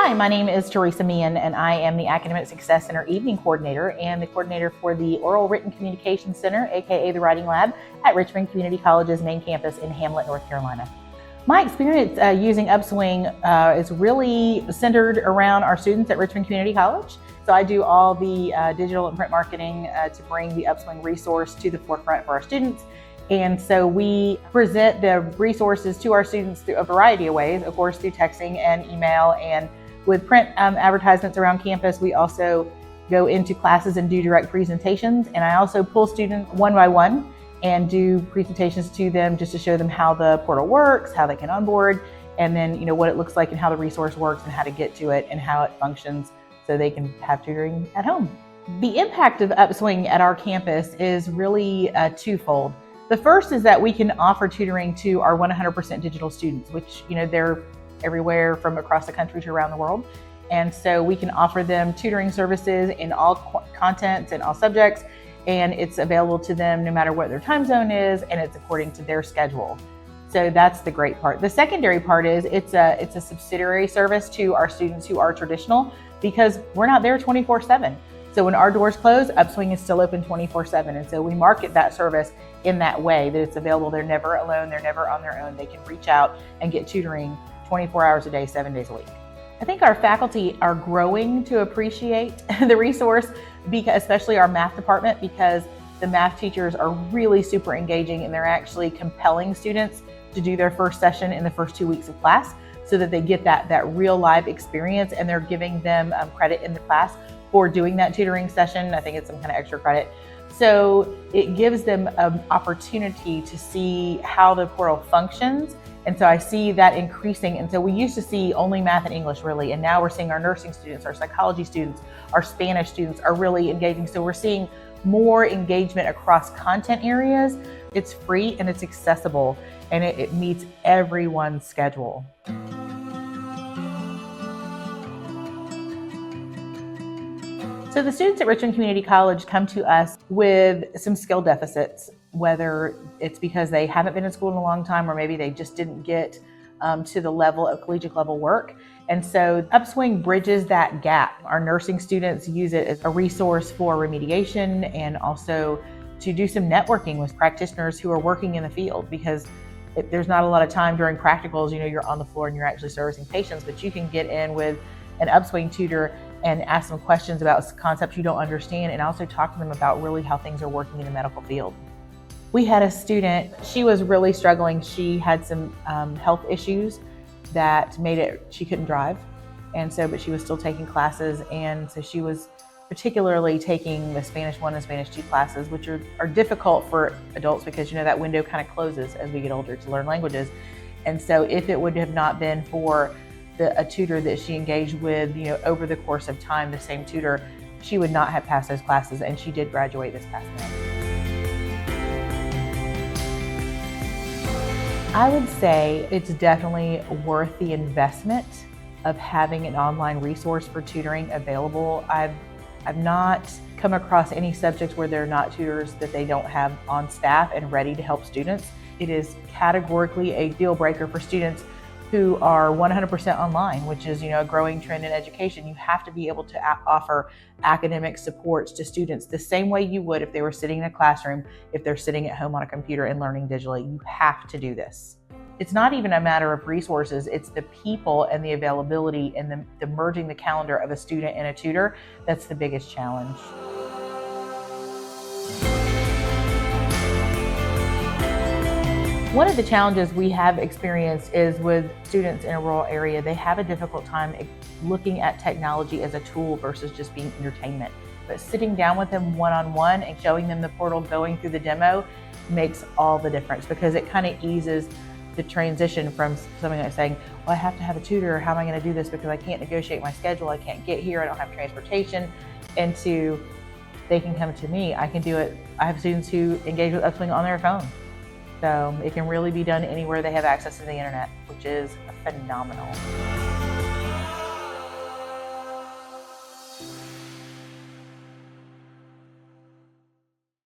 Hi, my name is Teresa Meehan, and I am the Academic Success Center Evening Coordinator and the coordinator for the Oral Written Communication Center, aka the Writing Lab, at Richmond Community College's main campus in Hamlet, North Carolina. My experience using Upswing is really centered around our students at Richmond Community College. So I do all the digital and print marketing to bring the Upswing resource to the forefront for our students. And so we present the resources to our students through a variety of ways, of course, through texting and email, and with print advertisements around campus. We also go into classes and do direct presentations. And I also pull students one by one and do presentations to them just to show them how the portal works, how they can onboard, and then what it looks like and how the resource works and how to get to it and how it functions so they can have tutoring at home. The impact of Upswing at our campus is really twofold. The first is that we can offer tutoring to our 100% digital students, which they're everywhere from across the country to around the world. And so we can offer them tutoring services in all contents and all subjects, and it's available to them no matter what their time zone is, and it's according to their schedule. So that's the great part. The secondary part is it's a subsidiary service to our students who are traditional, because we're not there 24/7. So when our doors close, Upswing is still open 24/7. And so we market that service in that way, that it's available. They're never alone. They're never on their own. They can reach out and get tutoring 24 hours a day, 7 days a week. I think our faculty are growing to appreciate the resource, especially our math department, because the math teachers are really super engaging, and they're actually compelling students to do their first session in the first 2 weeks of class so that they get that real live experience, and they're giving them credit in the class for doing that tutoring session. I think it's some kind of extra credit. So it gives them an opportunity to see how the portal functions. And so I see that increasing. And so we used to see only math and English really, and now we're seeing our nursing students, our psychology students, our Spanish students are really engaging. So we're seeing more engagement across content areas. It's free and it's accessible, and it meets everyone's schedule. So the students at Richmond Community College come to us with some skill deficits, whether it's because they haven't been in school in a long time, or maybe they just didn't get to the level of collegiate level work. And so Upswing bridges that gap. Our nursing students use it as a resource for remediation, and also to do some networking with practitioners who are working in the field, because there's not a lot of time during practicals. You're on the floor and you're actually servicing patients, but you can get in with an Upswing tutor and ask them questions about concepts you don't understand, and also talk to them about really how things are working in the medical field. We had a student, she was really struggling. She had some health issues that made it, she couldn't drive. And so, but she was still taking classes. And so she was particularly taking the Spanish 1 and Spanish 2 classes, which are difficult for adults, because that window kind of closes as we get older to learn languages. And so if it would have not been for a tutor that she engaged with, over the course of time, the same tutor, she would not have passed those classes, and she did graduate this past May. I would say it's definitely worth the investment of having an online resource for tutoring available. I've not come across any subjects where there are not tutors that they don't have on staff and ready to help students. It is categorically a deal breaker for students who are 100% online, which is a growing trend in education. You have to be able to offer academic supports to students the same way you would if they were sitting in a classroom, if they're sitting at home on a computer and learning digitally. You have to do this. It's not even a matter of resources, it's the people and the availability and the merging the calendar of a student and a tutor that's the biggest challenge. One of the challenges we have experienced is with students in a rural area. They have a difficult time looking at technology as a tool versus just being entertainment. But sitting down with them one-on-one and showing them the portal, going through the demo, makes all the difference, because it kind of eases the transition from something like saying, well, I have to have a tutor. How am I going to do this because I can't negotiate my schedule? I can't get here. I don't have transportation. Into they can come to me. I can do it. I have students who engage with Upswing on their phone. So it can really be done anywhere they have access to the internet, which is phenomenal.